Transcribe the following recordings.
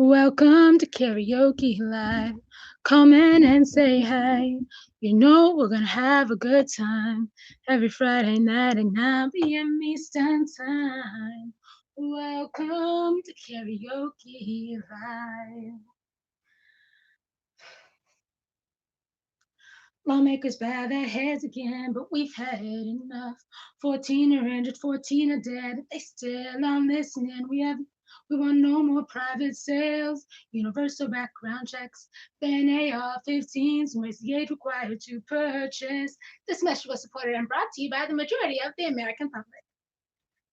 Welcome to Karaoke Live. Come in and say hi. You know we're gonna have a good time every Friday night at 9 p.m. Eastern Time. Welcome to Karaoke Live. Lawmakers bow their heads again, but we've had enough. 14 are injured, 14 are dead. They still aren't listening. We want no more private sales, universal background checks, ban AR-15s, and raise the age required to purchase. This message was supported and brought to you by the majority of the American public.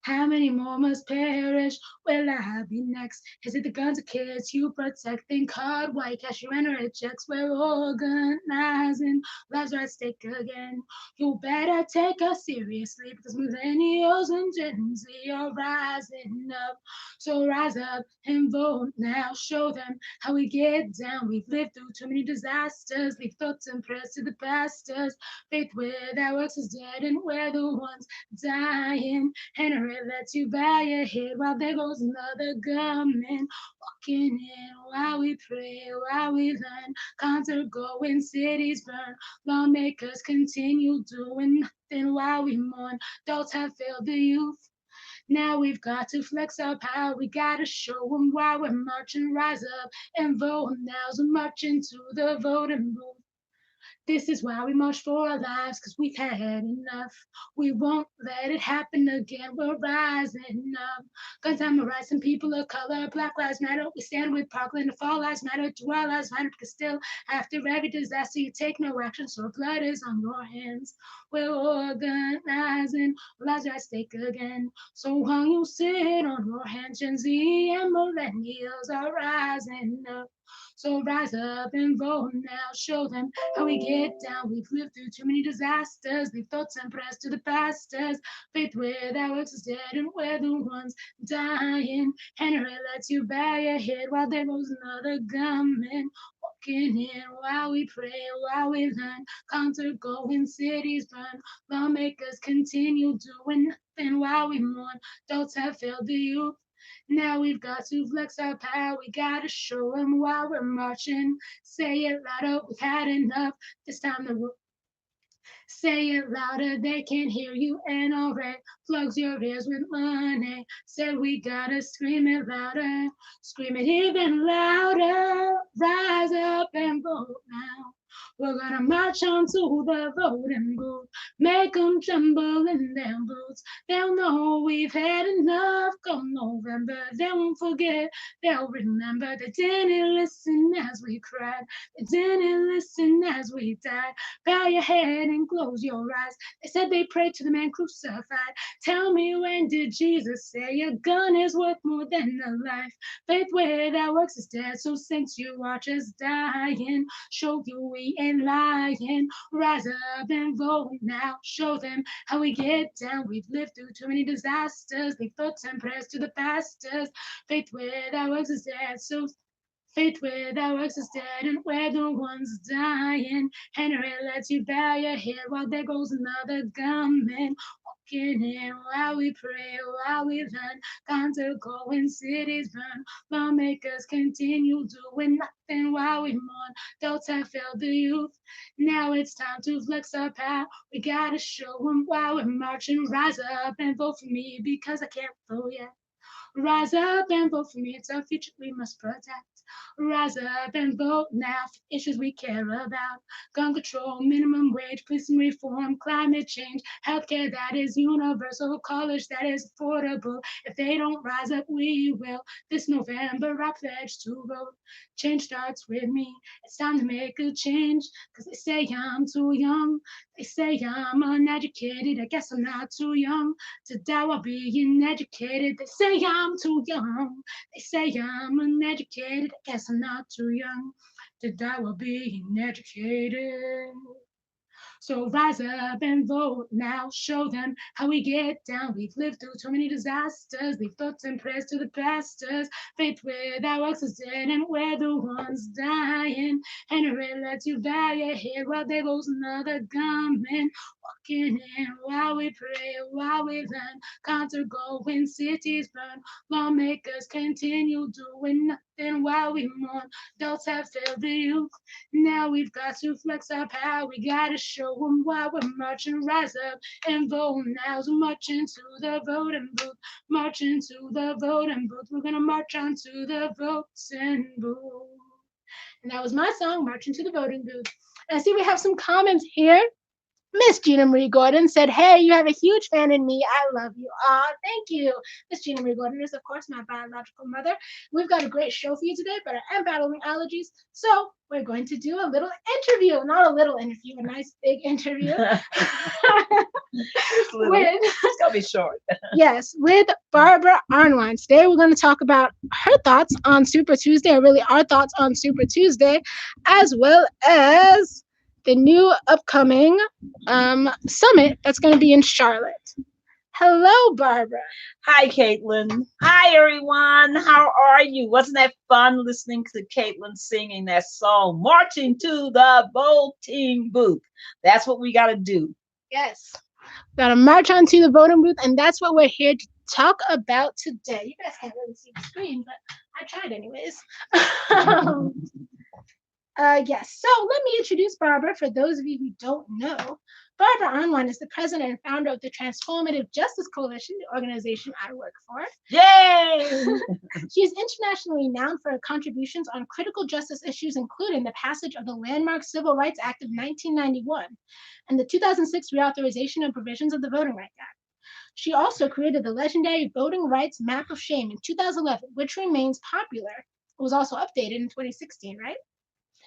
How many more must perish? Will I be next? Is it the guns or kids you protect? Think hard, white cash, you enter it checks. We're organizing, lives are at stake again. You better take us seriously because millennials and Gen Z are rising up. So rise up and vote now. Show them how we get down. We've lived through too many disasters. Leave thoughts and prayers to the pastors. Faith without works is dead, and we're the ones dying. Henry lets you bow your head while there goes another gunman walking in while we pray, while we learn. Concert going, cities burn. Lawmakers continue doing nothing while we mourn. Adults have failed the youth. Now we've got to flex our power. We gotta show them why we're marching. Rise up and vote now. So march into the voting booth. This is why we march for our lives, because we've had enough. We won't let it happen again. We're rising up. Guns on the rise, and people of color. Black Lives Matter. We stand with Parkland. If all lives matter, do our lives matter? Because still, after every disaster, you take no action, so blood is on your hands. We're organizing. Lives are at stake again. So while you sit on your hands, Gen Z and millennials are rising up. So rise up and vote now. Show them how we get down. We've lived through too many disasters. Leave thoughts and prayers to the pastors. Faith without works is dead, and we're the ones dying. Henry lets you bow your head while there goes another gunman walking in while we pray, while we learn. Concert going, cities burn. Lawmakers continue doing nothing while we mourn. Adults have failed the youth. Now we've got to flex our power. We gotta show them why we're marching. Say it louder, we've had enough. This time the say it louder, they can't hear you. NRA plugs your ears with money. Said we gotta scream it louder, scream it even louder. Rise up and vote now. We're gonna march on to the voting booth, make them tremble in their boots. They'll know we've had enough come November. They won't forget, they'll remember. They didn't listen as we cried, they didn't listen as we died. Bow your head and close your eyes. They said they prayed to the man crucified. Tell me, when did Jesus say a gun is worth more than a life? Faith without works is dead, so since you watch us dying, show you we ain't lying. Rise up and vote now. Show them how we get down. We've lived through too many disasters. Leave thoughts and prayers to the pastors. Faith without works is dead, so faith without works is dead, and we're the ones dying. Henry lets you bow your head while there goes another gunman walking in while we pray, while we learn. Concert going, cities burn. Lawmakers continue doing nothing while we mourn. Adults have failed the youth. Now it's time to flex our power. We gotta show them why we're marching. Rise up and vote for me because I can't vote yet. Rise up and vote for me. It's our future we must protect. Rise up and vote now for issues we care about. Gun control, minimum wage, policing reform, climate change, healthcare that is universal, college that is affordable. If they don't rise up, we will. This November, I pledge to vote. Change starts with me. It's time to make a change. Cause they say I'm too young. They say I'm uneducated. I guess I'm not too young to die while being educated. They say I'm too young. They say I'm uneducated. I guess I'm not too young to die while being educated. So rise up and vote now. Show them how we get down. We've lived through too many disasters. Leave thoughts and prayers to the pastors. Faith without works is dead, and we're the ones dying. Henry lets you bow your head while there goes another gunman walking in, while we pray, while we learn, conquer go when cities burn. Lawmakers continue doing nothing while we mourn. Adults have failed the youth. Now we've got to flex our power. We gotta show them why we're marching. Rise up and vote now. So march into the voting booth. March into the voting booth. We're gonna march on to the voting booth. And that was my song, March into the Voting Booth. And I see we have some comments here. Miss Gina Marie Gordon said, "Hey, you have a huge fan in me. I love you." Aw, thank you. Miss Gina Marie Gordon is, of course, my biological mother. We've got a great show for you today, but I am battling allergies. So we're going to do a little interview. Not a little interview, a nice big interview. It's going to be short. Yes, with Barbara Arnwine. Today we're going to talk about her thoughts on Super Tuesday, or really our thoughts on Super Tuesday, as well as the new upcoming summit that's going to be in Charlotte. Hello, Barbara. Hi, Caitlin. Hi, everyone. How are you? Wasn't that fun listening to Caitlin singing that song, Marching to the Voting Booth? That's what we got to do. Yes. Got to march onto the voting booth, and that's what we're here to talk about today. You guys can't really see the screen, but I tried anyways. Yes, so let me introduce Barbara for those of you who don't know. Barbara Arnwine is the president and founder of the Transformative Justice Coalition, the organization I work for. Yay! She is internationally renowned for her contributions on critical justice issues, including the passage of the landmark Civil Rights Act of 1991 and the 2006 reauthorization of provisions of the Voting Rights Act. She also created the legendary Voting Rights Map of Shame in 2011, which remains popular. It was also updated in 2016, right?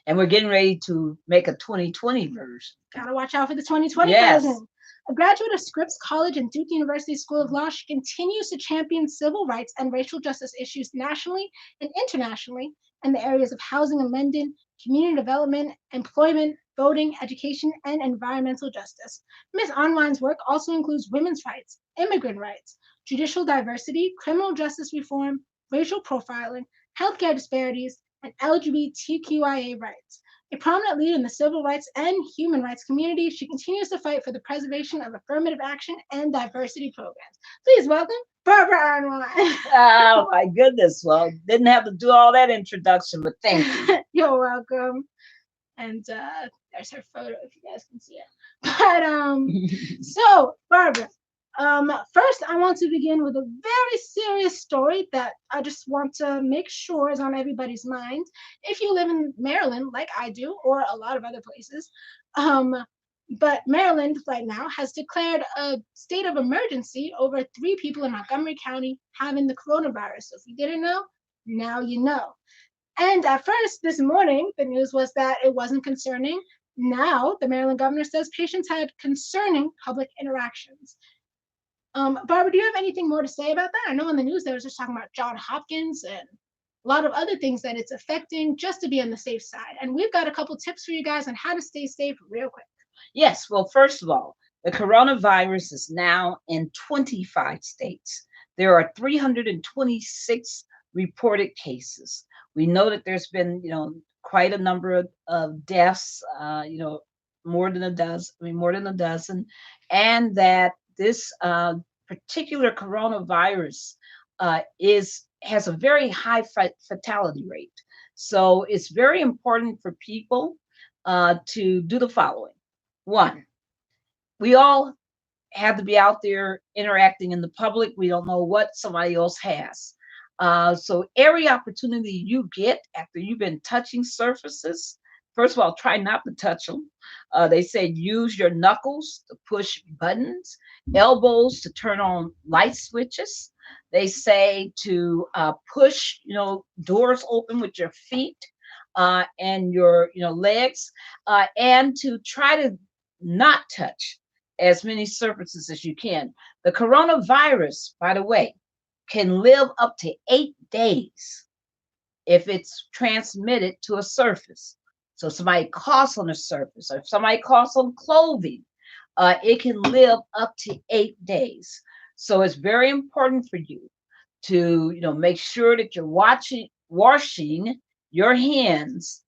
And we're getting ready to make a 2020 version. Gotta watch out for the 2020 version. A graduate of Scripps College and Duke University School of Law, she continues to champion civil rights and racial justice issues nationally and internationally in the areas of housing and lending, community development, employment, voting, education, and environmental justice. Ms. Arnwine's work also includes women's rights, immigrant rights, judicial diversity, criminal justice reform, racial profiling, healthcare disparities, and LGBTQIA rights. A prominent leader in the civil rights and human rights community, she continues to fight for the preservation of affirmative action and diversity programs. Please welcome Barbara Arnwine. Oh, my goodness. Well, didn't have to do all that introduction, but thank you. You're welcome. And there's her photo if you guys can see it. But so, Barbara, first, I want to begin with a very serious story that I just want to make sure is on everybody's mind. If you live in Maryland, like I do, or a lot of other places, but Maryland right now has declared a state of emergency over 3 people in Montgomery County having the coronavirus. So if you didn't know, now you know. And at first, this morning, the news was that it wasn't concerning. Now, the Maryland governor says patients had concerning public interactions. Barbara, do you have anything more to say about that? I know in the news they were just talking about John Hopkins and a lot of other things that it's affecting, just to be on the safe side. And we've got a couple tips for you guys on how to stay safe real quick. Yes, well, first of all, the coronavirus is now in 25 states. There are 326 reported cases. We know that there's been, quite a number of deaths, more than a dozen, and that this particular coronavirus has a very high fatality rate. So it's very important for people to do the following. One, we all have to be out there interacting in the public. We don't know what somebody else has. So every opportunity you get after you've been touching surfaces, first of all, try not to touch them. They say use your knuckles to push buttons, elbows to turn on light switches. They say to push, doors open with your feet and your, legs, and to try to not touch as many surfaces as you can. The coronavirus, by the way, can live up to 8 days if it's transmitted to a surface. So somebody coughs on a surface, or if somebody coughs on clothing, it can live up to 8 days. So it's very important for you to, make sure that you're washing your hands,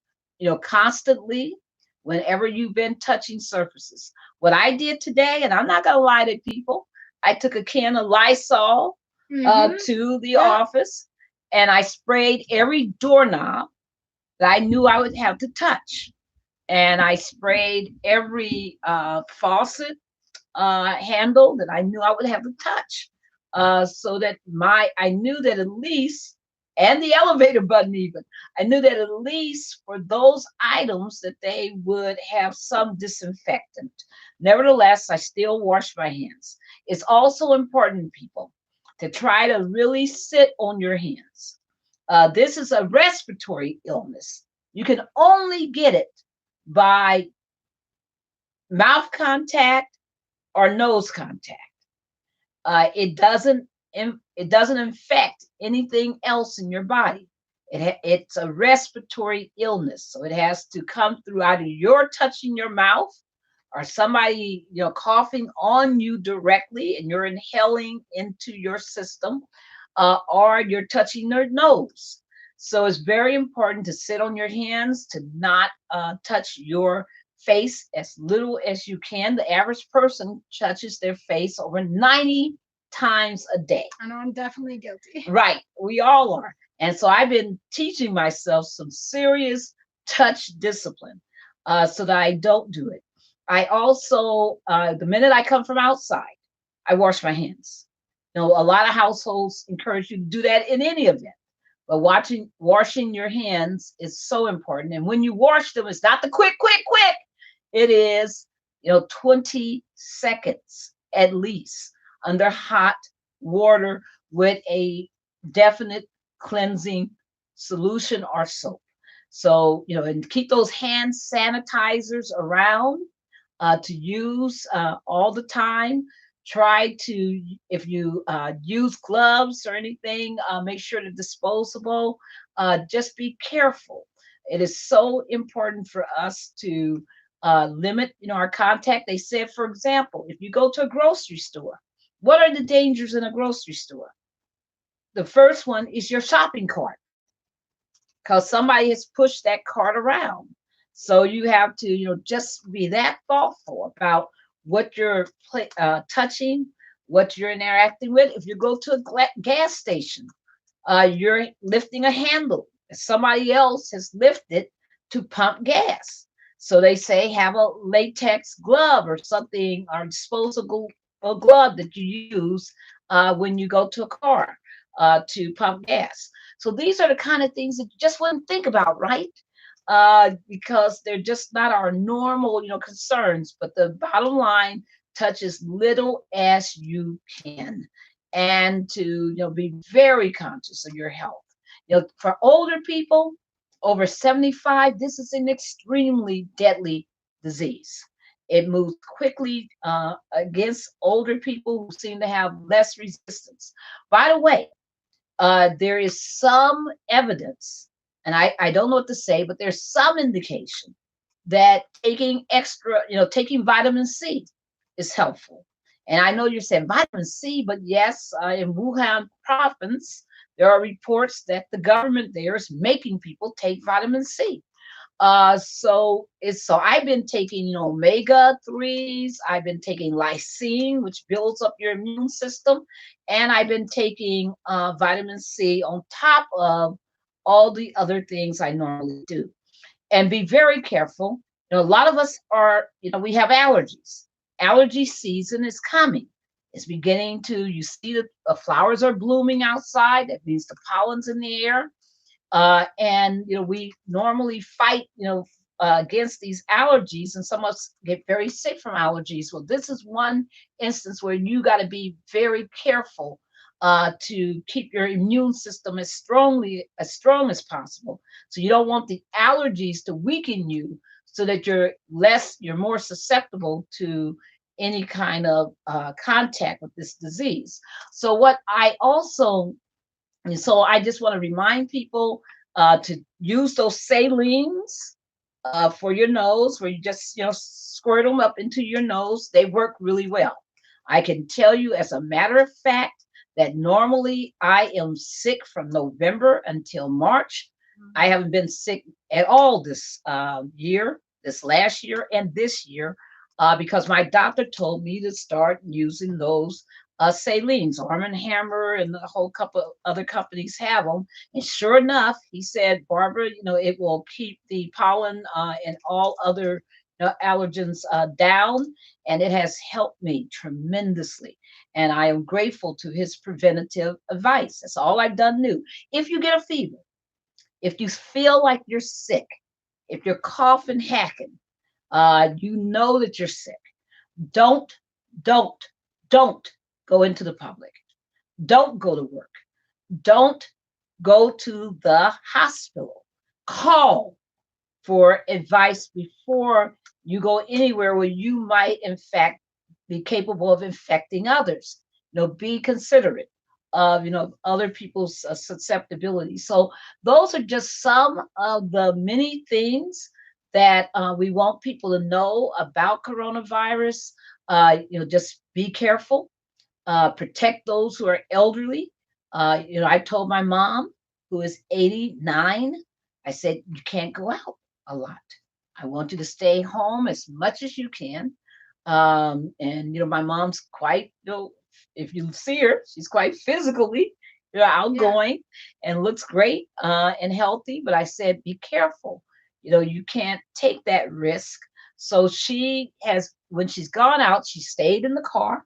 constantly. whenever you've been touching surfaces. What I did today, and I'm not going to lie to people, I took a can of Lysol Mm-hmm. to the Yep. office and I sprayed every doorknob that I knew I would have to touch. And I sprayed every faucet handle that I knew I would have to touch, so that I knew that at least, and the elevator button even, I knew that at least for those items that they would have some disinfectant. Nevertheless, I still wash my hands. It's also important, people, to try to really sit on your hands. This is a respiratory illness. You can only get it by mouth contact or nose contact. It doesn't infect anything else in your body. It's a respiratory illness, so it has to come through either you're touching your mouth or somebody coughing on you directly and you're inhaling into your system, or you're touching their nose. So it's very important to sit on your hands, to not touch your face as little as you can. The average person touches their face over 90 times a day. I know I'm definitely guilty. Right. We all are. And so I've been teaching myself some serious touch discipline, so that I don't do it. I also, the minute I come from outside, I wash my hands. A lot of households encourage you to do that in any event. But washing your hands is so important. And when you wash them, it's not the quick, quick, quick. It is, 20 seconds at least under hot water with a definite cleansing solution or soap. So, and keep those hand sanitizers around, to use all the time. Try to, if you use gloves or anything, make sure they're disposable. Just be careful. It is so important for us to limit, our contact. They said, for example, if you go to a grocery store, what are the dangers in a grocery store? The first one is your shopping cart, because somebody has pushed that cart around. So you have to, just be that thoughtful about what you're touching, what you're interacting with. If you go to a gas station, you're lifting a handle that somebody else has lifted to pump gas. So they say have a latex glove or something, or disposable glove that you use when you go to a car to pump gas. So these are the kind of things that you just wouldn't think about, right? Because they're just not our normal, concerns. But the bottom line, touch as little as you can, and to be very conscious of your health. For older people over 75, this is an extremely deadly disease. It moves quickly against older people who seem to have less resistance. By the way, there is some evidence, and I don't know what to say, but there's some indication that taking vitamin C is helpful. And I know you're saying vitamin C, but yes, in Wuhan province, there are reports that the government there is making people take vitamin C. So I've been taking, omega threes. I've been taking lysine, which builds up your immune system, and I've been taking vitamin C on top of all the other things I normally do. And be very careful. A lot of us are, we have allergies. Allergy season is coming. It's beginning to. You see that the flowers are blooming outside. That means the pollen's in the air. And we normally fight against these allergies, and some of us get very sick from allergies. Well, this is one instance where you got to be very careful to keep your immune system as strong as possible. So you don't want the allergies to weaken you, so that you're more susceptible to any kind of contact with this disease. So what I also and so I just want to remind people to use those salines for your nose, where you just squirt them up into your nose. They work really well. I can tell you, as a matter of fact, that normally I am sick from November until March. I haven't been sick at all this year. this last year and this year, because my doctor told me to start using those salines. Arm and Hammer and a whole couple of other companies have them. And sure enough, he said, Barbara, it will keep the pollen and all other allergens down, and it has helped me tremendously. And I am grateful to his preventative advice. That's all I've done new. If you get a fever, if you feel like you're sick, if you're coughing, hacking, you know that you're sick. Don't, don't, don't go into the public. Don't go to work. Don't go to the hospital. Call for advice before you go anywhere where you might, in fact, be capable of infecting others. Be considerate of other people's susceptibility. So those are just some of the many things that we want people to know about coronavirus. Just be careful, protect those who are elderly. I told my mom, who is 89, I said, you can't go out a lot. I want you to stay home as much as you can. And my mom's quite, if you see her, she's quite physically, Yeah. outgoing and looks great and healthy. But I said, be careful. You can't take that risk. So she has, when she's gone out, she stayed in the car.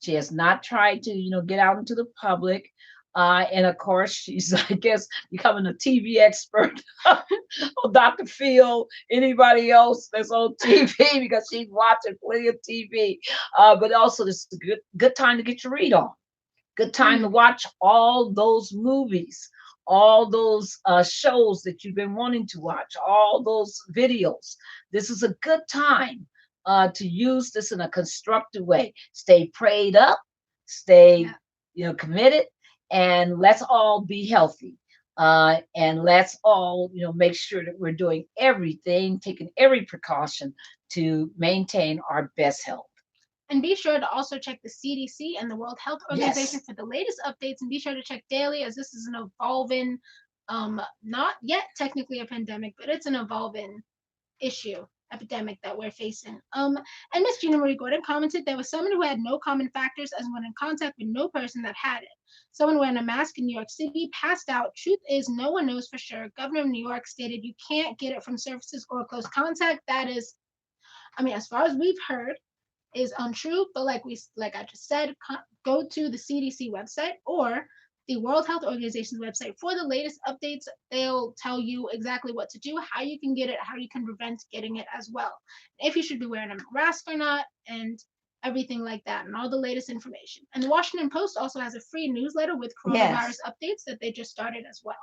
She has not tried to, get out into the public. And of course, she's, I guess, becoming a TV expert on Dr. Phil, anybody else that's on TV, because she's watching plenty of TV. But also, this is a good time to get your read on. Good time to Mm. watch all those movies, all those shows that you've been wanting to watch, all those videos. This is a good time to use this in a constructive way. Stay prayed up, stay, Yeah. committed, and let's all be healthy. And let's all, make sure that we're doing everything, taking every precaution to maintain our best health. And be sure to also check the CDC and the World Health Organization Yes, for the latest updates. And be sure to check daily, as this is an evolving, not yet technically a pandemic, but it's an evolving issue, epidemic that we're facing. And Miss Gina Marie Gordon commented there was someone who had no common factors as when in contact with no person that had it. Someone wearing a mask in New York City passed out. Truth is, no one knows for sure. Governor of New York stated you can't get it from surfaces or close contact. That is, I mean, as far as we've heard, is untrue. But like I just said, go to the CDC website or the World Health Organization's website for the latest updates. They'll tell you exactly what to do, how you can get it, how you can prevent getting it as well, if you should be wearing a mask or not, and everything like that, and all the latest information. And the Washington Post also has a free newsletter with coronavirus yes. updates that they just started as well.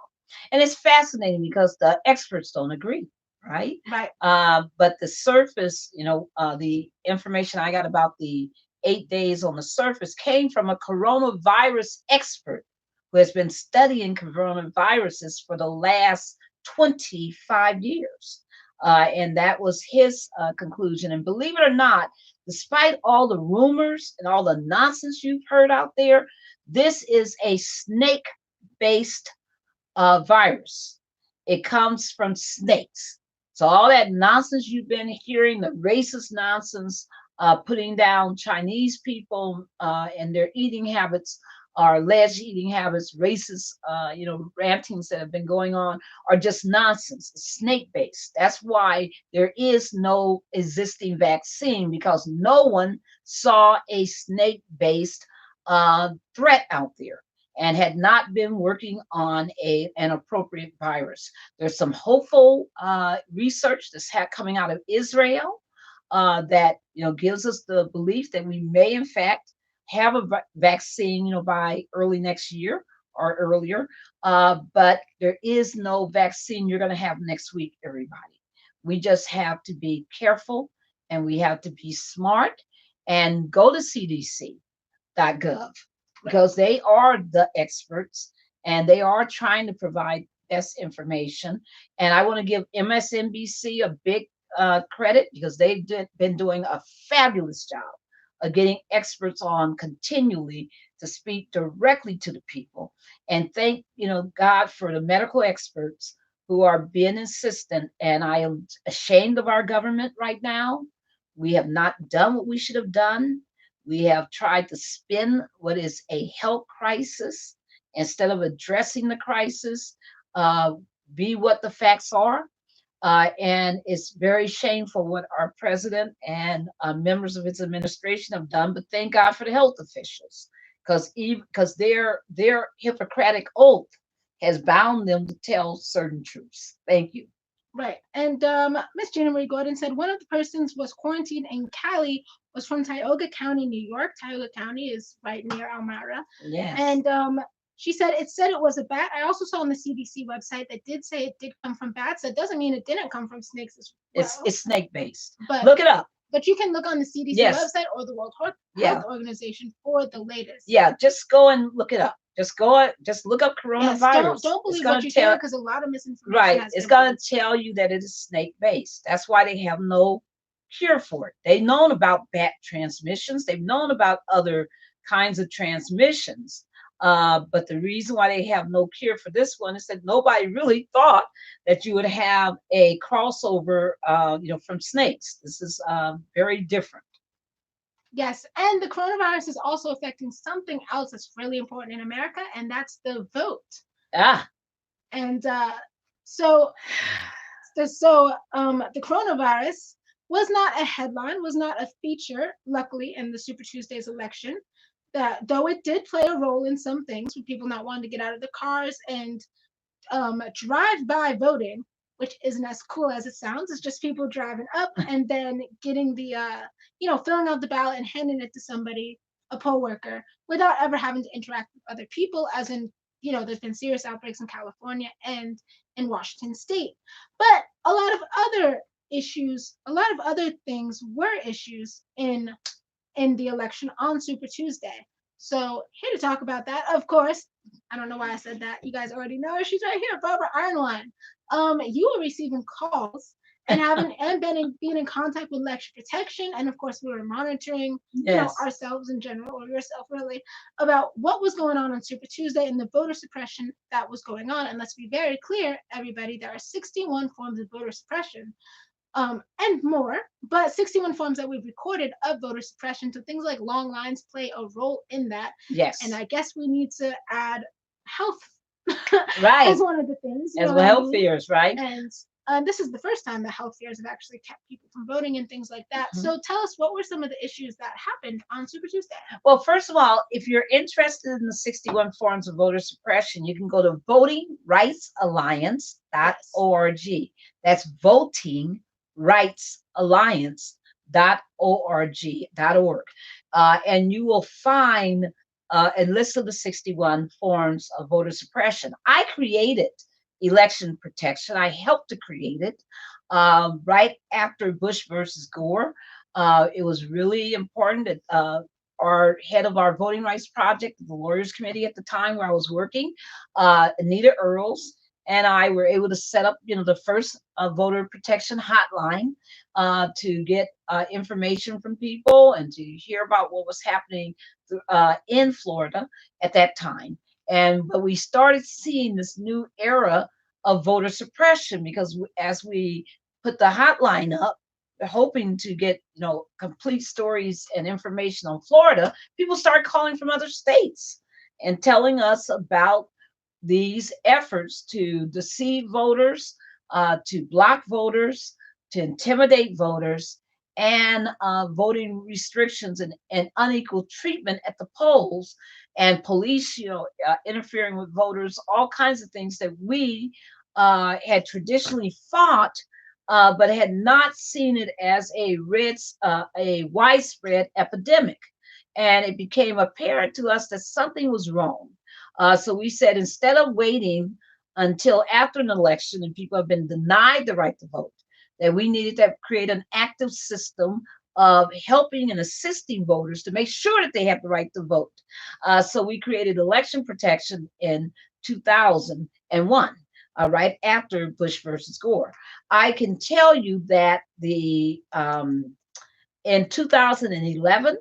And it's fascinating because the experts don't agree, right? Right. But the surface, the information I got about the 8 days on the surface came from a coronavirus expert who has been studying coronaviruses for the last 25 years. And that was his conclusion. And believe it or not, despite all the rumors and all the nonsense you've heard out there, this is a snake based virus. It comes from snakes. So all that nonsense you've been hearing, the racist nonsense, putting down Chinese people and their eating habits, our alleged eating habits, racist, rantings that have been going on, are just nonsense. It's snake based. That's why there is no existing vaccine, because no one saw a snake based threat out there and had not been working on an appropriate virus. There's some hopeful research that's coming out of Israel that gives us the belief that we may in fact have a vaccine by early next year or earlier. But there is no vaccine you're going to have next week, everybody. We just have to be careful, and we have to be smart and go to cdc.gov, Right. because they are the experts and they are trying to provide best information. And I want to give MSNBC a big credit, because they've been doing a fabulous job of getting experts on continually to speak directly to the people. And thank God for the medical experts who are being insistent, and I am ashamed of our government right now. We have not done what we should have done. We have tried to spin what is a health crisis instead of addressing the crisis, uh, be what the facts are. And it's very shameful what our president and members of his administration have done. But thank God for the health officials, because their Hippocratic oath has bound them to tell certain truths. Thank you. Right. And Miss Jana Marie Gordon said one of the persons was quarantined in Cali was from Tioga County, New York. Tioga County is right near Elmira. Yes. And she said it was a bat. I also saw on the CDC website that did say it did come from bats. That doesn't mean it didn't come from snakes as well. It's snake based. But look it up. But you can look on the CDC Yes. website or the World Health Yeah. Organization for the latest. Yeah, just go and look it up. Just look up Yes, coronavirus. don't believe It's what gonna you tell, hear because a lot of misinformation right. has It's been going released. to tell you that it is snake based. That's why they have no cure for it. They've known about bat transmissions, they've known about other kinds of transmissions. But the reason why they have no cure for this one is that nobody really thought that you would have a crossover, from snakes. This is very different. Yes, and the coronavirus is also affecting something else that's really important in America, and that's the vote. Ah, And so, the coronavirus was not a headline, was not a feature, luckily, in the Super Tuesday's election. That though it did play a role in some things, with people not wanting to get out of the cars and drive-by voting, which isn't as cool as it sounds. It's just people driving up and then getting the, filling out the ballot and handing it to somebody, a poll worker, without ever having to interact with other people. As in, there's been serious outbreaks in California and in Washington State. But a lot of other things were issues in the election on Super Tuesday. So here to talk about that, of course, I don't know why I said that. You guys already know her. She's right here, Barbara Arnwine. You were receiving calls and being in contact with election protection, and of course, we were monitoring, yes. Ourselves in general, or yourself really, about what was going on Super Tuesday and the voter suppression that was going on. And let's be very clear, everybody, there are 61 forms of voter suppression. And more, but 61 forms that we've recorded of voter suppression. So things like long lines play a role in that. Yes. And I guess we need to add health right. as one of the things. As well, health fears, right? And this is the first time that health fears have actually kept people from voting and things like that. Mm-hmm. So tell us, what were some of the issues that happened on Super Tuesday? Well, first of all, if you're interested in the 61 forms of voter suppression, you can go to votingrightsalliance.org. That's votingrightsalliance.org. And you will find a list of the 61 forms of voter suppression. I created election protection. I helped to create it right after Bush versus Gore. It was really important that our head of our voting rights project, the lawyers committee at the time where I was working, Anita Earls, and I were able to set up, the first voter protection hotline to get information from people and to hear about what was happening in Florida at that time. But we started seeing this new era of voter suppression because as we put the hotline up, hoping to get complete stories and information on Florida, people started calling from other states and telling us about these efforts to deceive voters, to block voters, to intimidate voters, and voting restrictions and unequal treatment at the polls, and police, interfering with voters, all kinds of things that we had traditionally fought, but had not seen it as a widespread epidemic. And it became apparent to us that something was wrong. So we said, instead of waiting until after an election and people have been denied the right to vote, that we needed to create an active system of helping and assisting voters to make sure that they have the right to vote. So we created election protection in 2001. Right after Bush versus Gore. I can tell you that in 2011,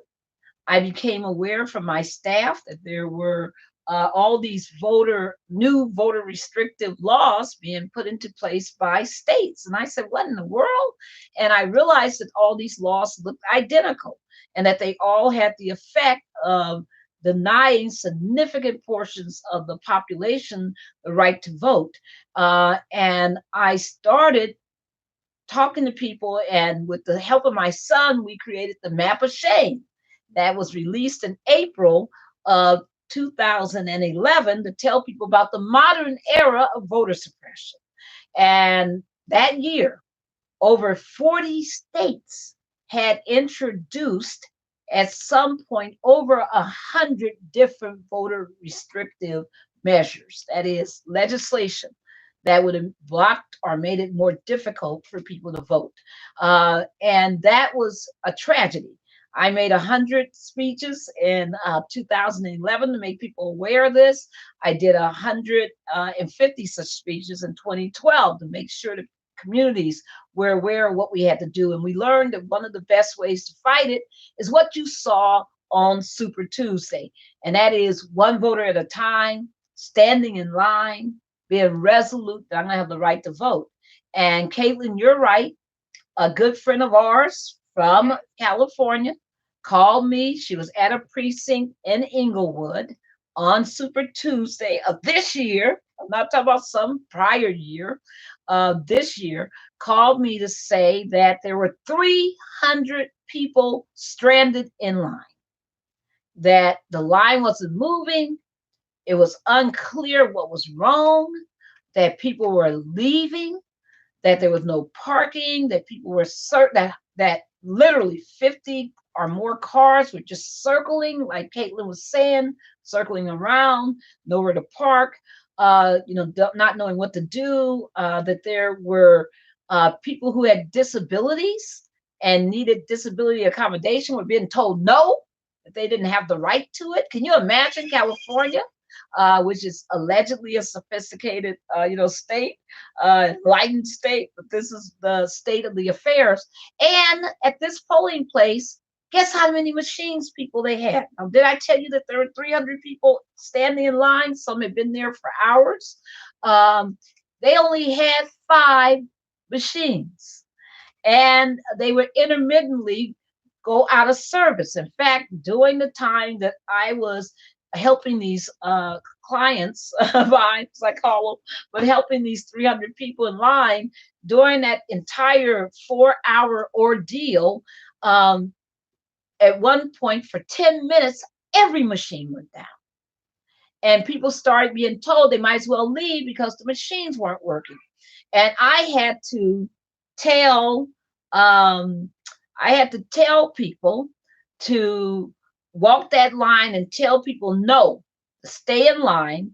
I became aware from my staff that there were all these new voter restrictive laws being put into place by states. And I said, what in the world? And I realized that all these laws looked identical and that they all had the effect of denying significant portions of the population the right to vote. And I started talking to people, and with the help of my son, we created the Map of Shame that was released in April of 2011 to tell people about the modern era of voter suppression. And that year, over 40 states had introduced at some point over 100 different voter restrictive measures, that is, legislation that would have blocked or made it more difficult for people to vote. And that was a tragedy. I made 100 speeches in 2011 to make people aware of this. I did 150 such speeches in 2012 to make sure that communities were aware of what we had to do. And we learned that one of the best ways to fight it is what you saw on Super Tuesday, and that is one voter at a time, standing in line, being resolute that I'm going to have the right to vote. And Caitlin, you're right. A good friend of ours from California called me. She was at a precinct in Inglewood on Super Tuesday of this year. I'm not talking about some prior year. This year, called me to say that there were 300 people stranded in line, that the line wasn't moving. It was unclear what was wrong, that people were leaving, that there was no parking, that people were certain that literally 50 or more cars were just circling, like Caitlin was saying, circling around, nowhere to park, not knowing what to do, that there were people who had disabilities and needed disability accommodation were being told no, that they didn't have the right to it. Can you imagine California? Which is allegedly a sophisticated, state, enlightened state, but this is the state of the affairs. And at this polling place, guess how many machines people they had? Now, did I tell you that there were 300 people standing in line? Some had been there for hours. They only had 5 machines, and they would intermittently go out of service. In fact, during the time that I was helping these clients of mine, as I call them, but helping these 300 people in line during that entire 4-hour ordeal, at one point for 10 minutes, every machine went down. And people started being told they might as well leave because the machines weren't working. And tell um, I had to tell people to walk that line and tell people no, stay in line,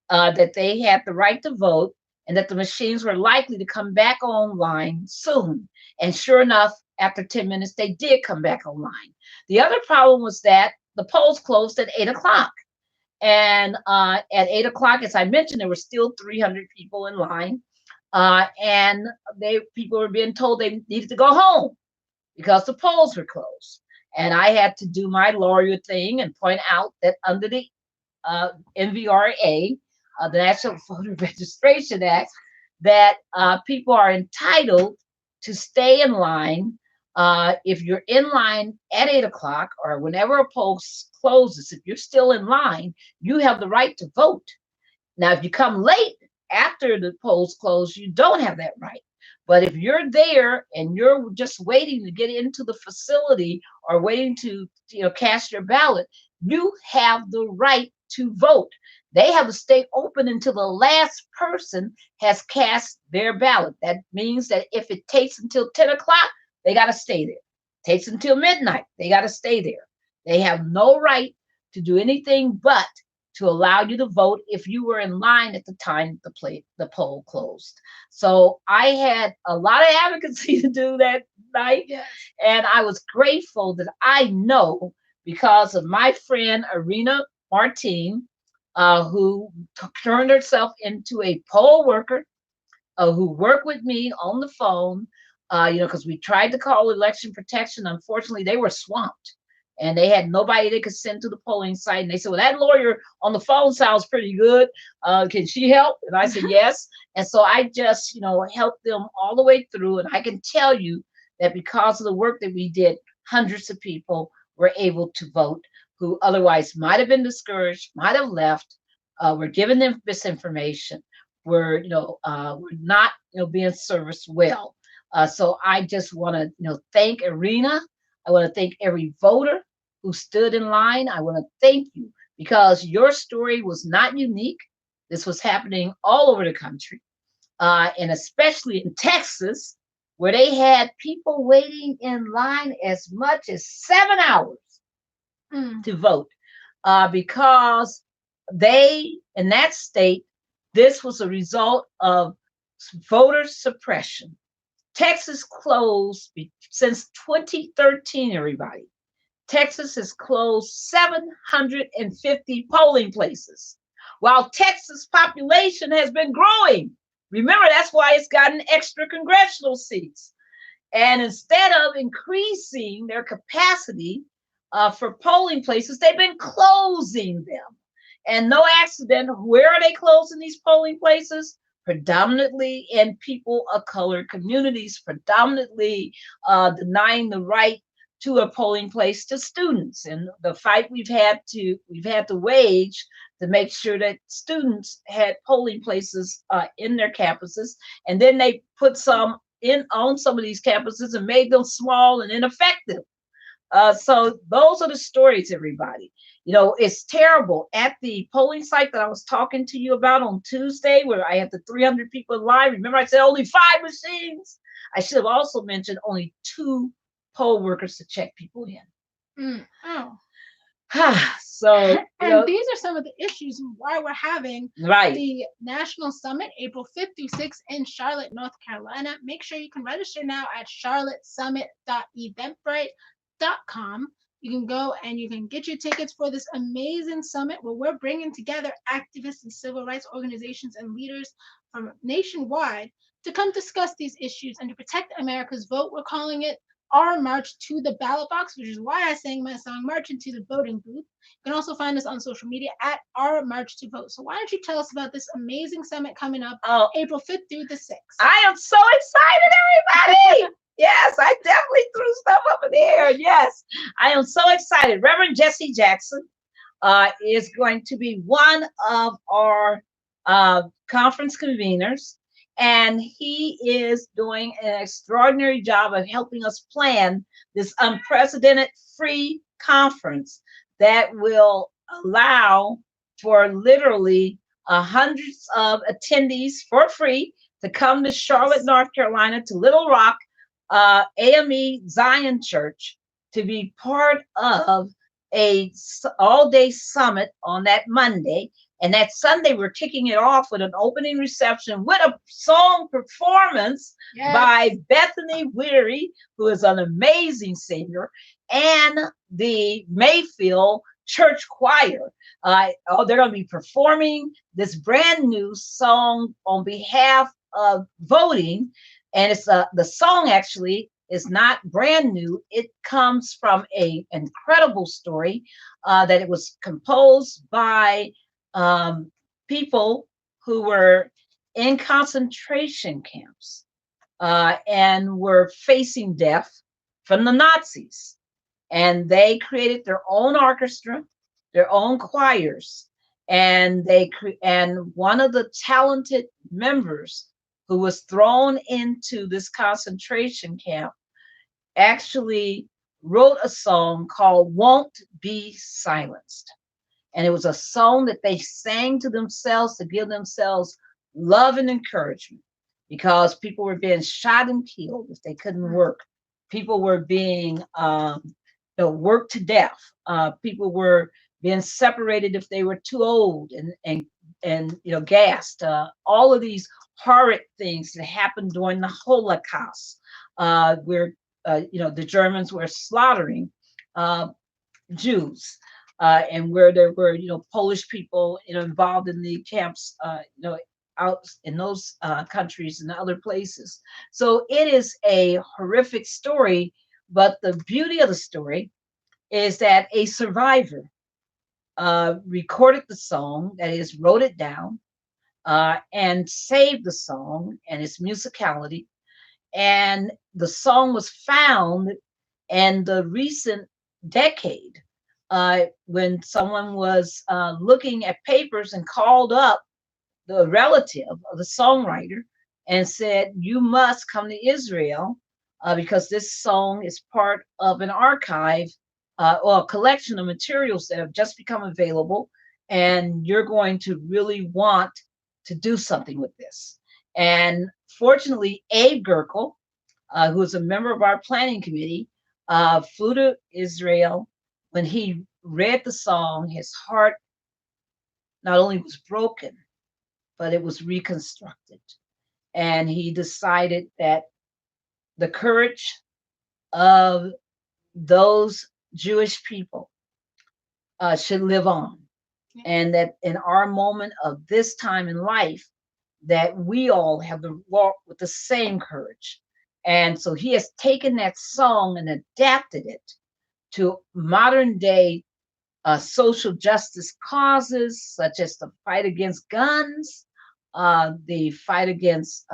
that they had the right to vote, and that the machines were likely to come back online soon. And sure enough, after 10 minutes, they did come back online. The other problem was that the polls closed at 8 o'clock. And at 8 o'clock, as I mentioned, there were still 300 people in line. And people were being told they needed to go home because the polls were closed. And I had to do my lawyer thing and point out that under the NVRA, the National Voter Registration Act, that people are entitled to stay in line. If you're in line at 8 o'clock or whenever a poll closes, if you're still in line, you have the right to vote. Now, if you come late after the polls close, you don't have that right. But if you're there and you're just waiting to get into the facility or waiting to cast your ballot, you have the right to vote. They have to stay open until the last person has cast their ballot. That means that if it takes until 10 o'clock, they got to stay there. Takes until midnight, they got to stay there. They have no right to do anything but to allow you to vote if you were in line at the time the poll closed. So I had a lot of advocacy to do that night. Yes. And I was grateful that I know, because of my friend Irina Martin, who turned herself into a poll worker, who worked with me on the phone, because we tried to call election protection. Unfortunately, they were swamped. and they had nobody they could send to the polling site. And they said, "Well, that lawyer on the phone sounds pretty good. Can she help?" And I said, "Yes." And so I just, helped them all the way through. And I can tell you that because of the work that we did, hundreds of people were able to vote who otherwise might have been discouraged, might have left, were given them misinformation, were not, being serviced well. So I just want to, thank Arena. I want to thank every voter who stood in line. I want to thank you because your story was not unique. This was happening all over the country, and especially in Texas, where they had people waiting in line as much as 7 hours Mm. to vote, because they, in that state, this was a result of voter suppression. Texas closed since 2013, everybody. Texas has closed 750 polling places, while Texas population has been growing. Remember, that's why it's gotten extra congressional seats. And instead of increasing their capacity for polling places, they've been closing them. And no accident, where are they closing these polling places? Predominantly in people of color communities, predominantly denying the right to a polling place to students. And the fight we've had to wage to make sure that students had polling places in their campuses, and then they put some in on some of these campuses and made them small and ineffective. So those are the stories, everybody. It's terrible. At the polling site that I was talking to you about on Tuesday, where I had the 300 people in line, remember I said only 5 machines? I should have also mentioned only two poll workers to check people in. Mm. Oh. So, And these are some of the issues and why we're having right. the National Summit April 5th through 6th in Charlotte, North Carolina. Make sure you can register now at charlottesummit.eventbrite.com. You can go and you can get your tickets for this amazing summit where we're bringing together activists and civil rights organizations and leaders from nationwide to come discuss these issues and to protect America's vote. We're calling it our March to the Ballot Box, which is why I sang my song March into the Voting Booth. You can also find us on social media at our March to Vote. So why don't you tell us about this amazing summit coming up April 5th through the 6th? I am so excited, everybody. Yes, I definitely threw stuff up in the air. Yes, I am so excited. Reverend Jesse Jackson is going to be one of our conference conveners, and he is doing an extraordinary job of helping us plan this unprecedented free conference that will allow for literally hundreds of attendees for free to come to Charlotte, North Carolina, to Little Rock AME Zion Church to be part of a all-day summit on that Monday. And that Sunday, we're kicking it off with an opening reception with a song performance by Bethany Weary, who is an amazing singer, and the Mayfield Church Choir. They're going to be performing this brand new song on behalf of voting. And it's the song actually is not brand new. It comes from an incredible story that it was composed by people who were in concentration camps and were facing death from the Nazis. And they created their own orchestra, their own choirs, and one of the talented members who was thrown into this concentration camp actually wrote a song called "Won't Be Silenced." And it was a song that they sang to themselves to give themselves love and encouragement, because people were being shot and killed if they couldn't work. People were being worked to death. People were being separated if they were too old and gassed. All of these horrid things that happened during the Holocaust, where the Germans were slaughtering Jews, and where there were Polish people involved in the camps, out in those countries and other places. So it is a horrific story, but the beauty of the story is that a survivor recorded the song, that is, wrote it down, and saved the song and its musicality. And the song was found in the recent decade when someone was looking at papers and called up the relative of the songwriter and said, "You must come to Israel because this song is part of an archive or a collection of materials that have just become available, and you're going to really want to do something with this." And fortunately, Abe Gerkel, who is a member of our planning committee, flew to Israel. When he read the song, his heart not only was broken, but it was reconstructed. And he decided that the courage of those Jewish people should live on. And that in our moment of this time in life, that we all have to walk with the same courage. And so he has taken that song and adapted it to modern day social justice causes, such as the fight against guns, the fight against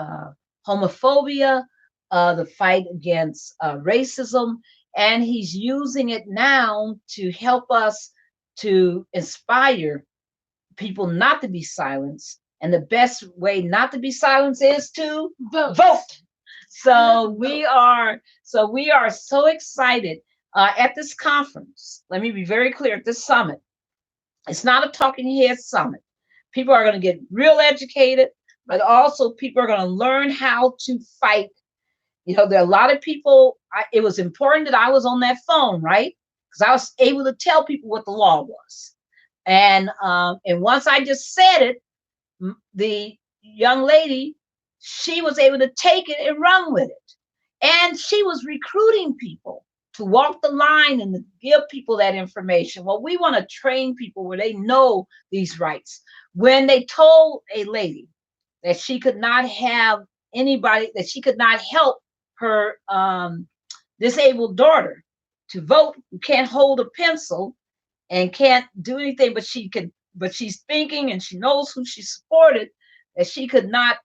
homophobia, the fight against racism. And he's using it now to help us to inspire people not to be silenced. And the best way not to be silenced is to vote. So we are so excited at this conference. Let me be very clear, at this summit, it's not a talking head summit. People are going to get real educated, but also people are going to learn how to fight. There are a lot of people. It was important that I was on that phone, right? Because I was able to tell people what the law was. And once I just said it, the young lady, she was able to take it and run with it. And she was recruiting people to walk the line and to give people that information. Well, we want to train people where they know these rights. When they told a lady that she could not have anybody, that she could not help her disabled daughter to vote, who can't hold a pencil and can't do anything, but she's thinking and she knows who she supported, that she could not,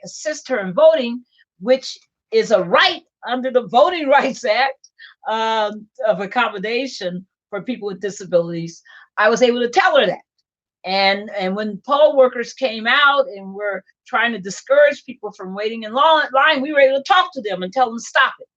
assist her in voting, which is a right under the Voting Rights Act of accommodation for people with disabilities. I was able to tell her that. And when poll workers came out and were trying to discourage people from waiting in line, we were able to talk to them and tell them to stop it.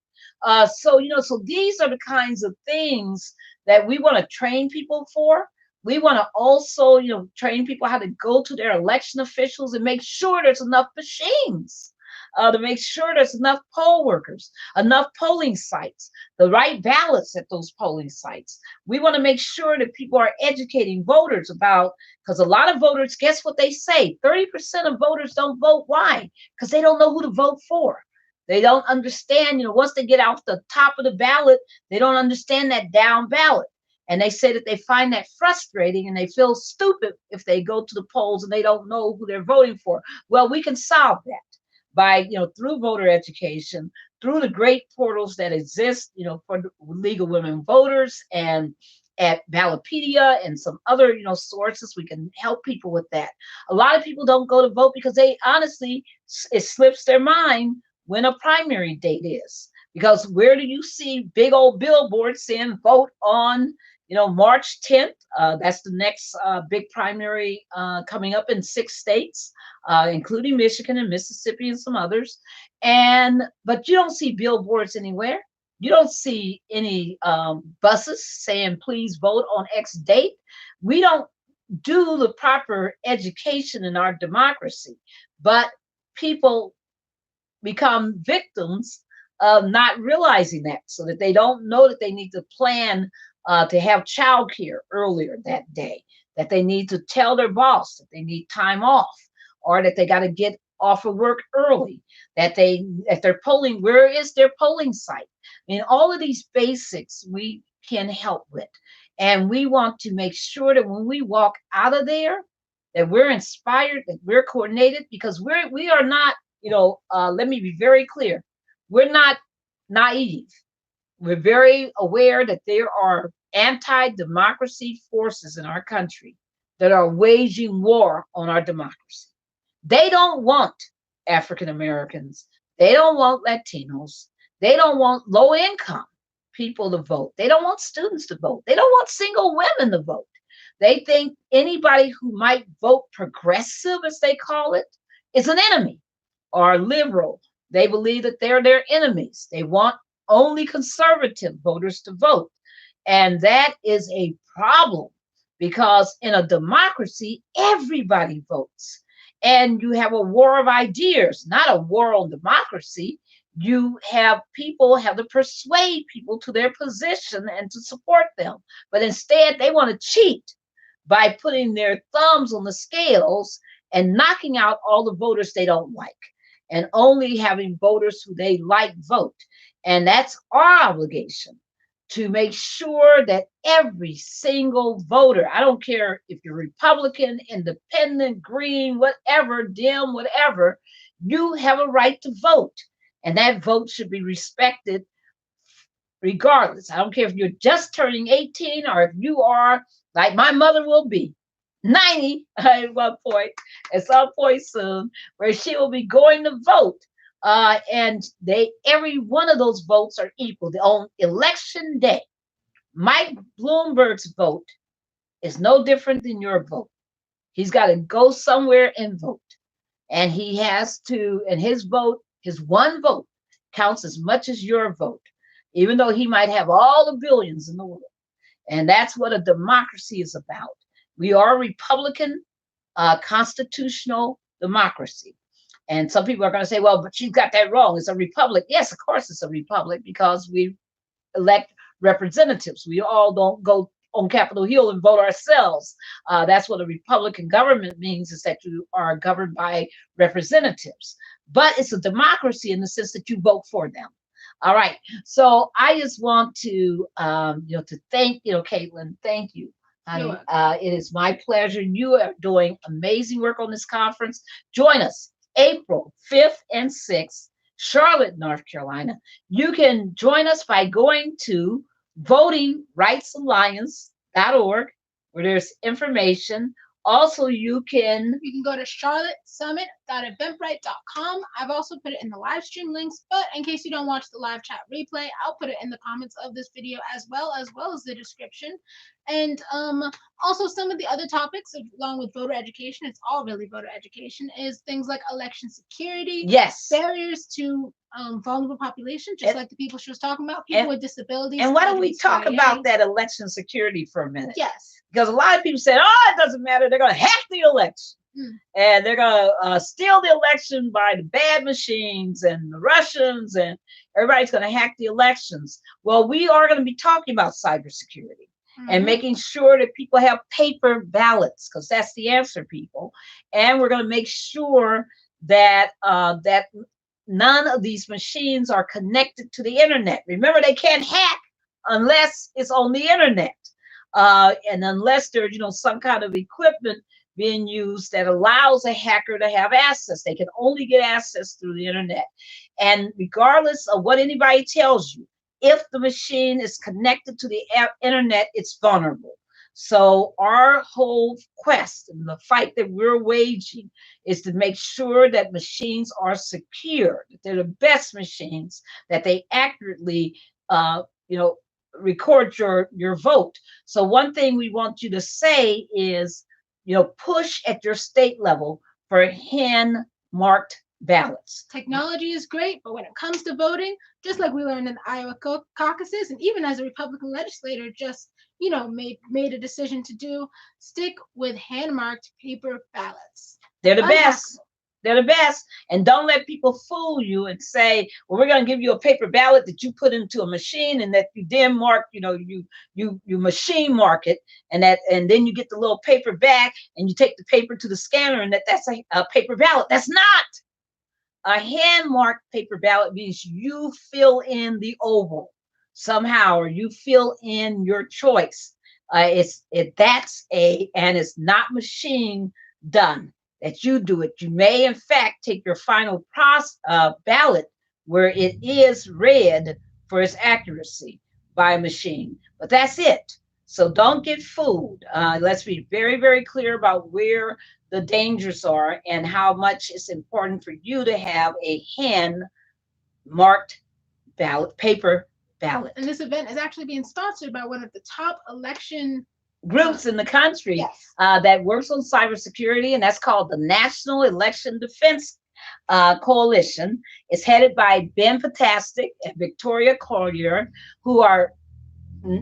So these are the kinds of things that we want to train people for. We want to also, train people how to go to their election officials and make sure there's enough machines, to make sure there's enough poll workers, enough polling sites, the right ballots at those polling sites. We want to make sure that people are educating voters about, because a lot of voters, guess what they say? 30% of voters don't vote. Why? Because they don't know who to vote for. They don't understand, once they get off the top of the ballot, they don't understand that down ballot. And they say that they find that frustrating and they feel stupid if they go to the polls and they don't know who they're voting for. Well, we can solve that by, through voter education, through the great portals that exist, for League of Women Voters and at Ballotpedia and some other, sources. We can help people with that. A lot of people don't go to vote because they honestly, it slips their mind when a primary date is. Because where do you see big old billboards saying vote on, March 10th? That's the next big primary coming up in 6 states, including Michigan and Mississippi and some others. But you don't see billboards anywhere. You don't see any buses saying, please vote on X date. We don't do the proper education in our democracy, but people become victims of not realizing that, so that they don't know that they need to plan to have childcare earlier that day, that they need to tell their boss that they need time off, or that they got to get off of work early, that if they're polling, where is their polling site? I mean, all of these basics we can help with. And we want to make sure that when we walk out of there, that we're inspired, that we're coordinated, because we are not, let me be very clear. We're not naive. We're very aware that there are anti-democracy forces in our country that are waging war on our democracy. They don't want African Americans. They don't want Latinos. They don't want low income people to vote. They don't want students to vote. They don't want single women to vote. They think anybody who might vote progressive, as they call it, is an enemy or liberal. They believe that they're their enemies. They want only conservative voters to vote. And that is a problem because in a democracy, everybody votes. And you have a war of ideas, not a war on democracy. You have people have to persuade people to their position and to support them. But instead, they want to cheat by putting their thumbs on the scales and knocking out all the voters they don't like and only having voters who they like vote. And that's our obligation to make sure that every single voter, I don't care if you're Republican, Independent, Green, whatever, Dim, whatever, you have a right to vote. And that vote should be respected regardless. I don't care if you're just turning 18 or if you are, like my mother will be, 90 at some point soon, where she will be going to vote. And every one of those votes are equal. On election day, Mike Bloomberg's vote is no different than your vote. He's got to go somewhere and vote. And he has to, and his vote, his one vote, counts as much as your vote, even though he might have all the billions in the world. And that's what a democracy is about. We are a Republican constitutional democracy. And some people are going to say, well, but she's got that wrong. It's a republic. Yes, of course it's a republic because we elect representatives. We all don't go on Capitol Hill and vote ourselves. That's what a Republican government means, is that you are governed by representatives. But it's a democracy in the sense that you vote for them. All right. So I just want to, to thank, Caitlin, thank you. It is my pleasure. You are doing amazing work on this conference. Join us April 5th and 6th, Charlotte, North Carolina. You can join us by going to votingrightsalliance.org, where there's information. Also, you can go to charlottesummit.eventbrite.com. I've also put it in the live stream links, but in case you don't watch the live chat replay, I'll put it in the comments of this video as well as the description. And also some of the other topics, along with voter education, it's all really voter education, is things like election security, yes, barriers to vulnerable population, just like the people she was talking about, people with disabilities. And why don't we talk about that election security for a minute? Yes. Because a lot of people said, oh, it doesn't matter. They're going to hack the election. And they're going to steal the election by the bad machines and the Russians, and everybody's going to hack the elections. Well, we are going to be talking about cybersecurity and making sure that people have paper ballots, because that's the answer, people. And we're going to make sure that that none of these machines are connected to the internet. Remember, they can't hack unless it's on the internet. And unless there's, some kind of equipment being used that allows a hacker to have access. They can only get access through the internet. And regardless of what anybody tells you, if the machine is connected to the internet, it's vulnerable. So our whole quest and the fight that we're waging is to make sure that machines are secure, that they're the best machines, that they accurately, record your vote. So one thing we want you to say is, push at your state level for hand-marked ballots. Technology is great, but when it comes to voting, just like we learned in the Iowa caucuses, and even as a Republican legislator just, made a decision to do, stick with hand-marked paper ballots. They're the best. They're the best. And don't let people fool you and say, well, we're going to give you a paper ballot that you put into a machine and that you then mark, you machine mark it, and then you get the little paper back and you take the paper to the scanner and that's a paper ballot. That's not. A hand marked paper ballot means you fill in the oval somehow, or you fill in your choice. And it's not machine done. That you do it. You may, in fact, take your final ballot where it is read for its accuracy by a machine. But that's it. So don't get fooled. Let's be very, very clear about where the dangers are and how much it's important for you to have a hand marked ballot, paper And ballot. this event is actually being sponsored by one of the top election. Groups in the country Yes. that works on cybersecurity, and that's called the National Election Defense Coalition. It's headed by Ben Fantastic and Victoria Collier, who are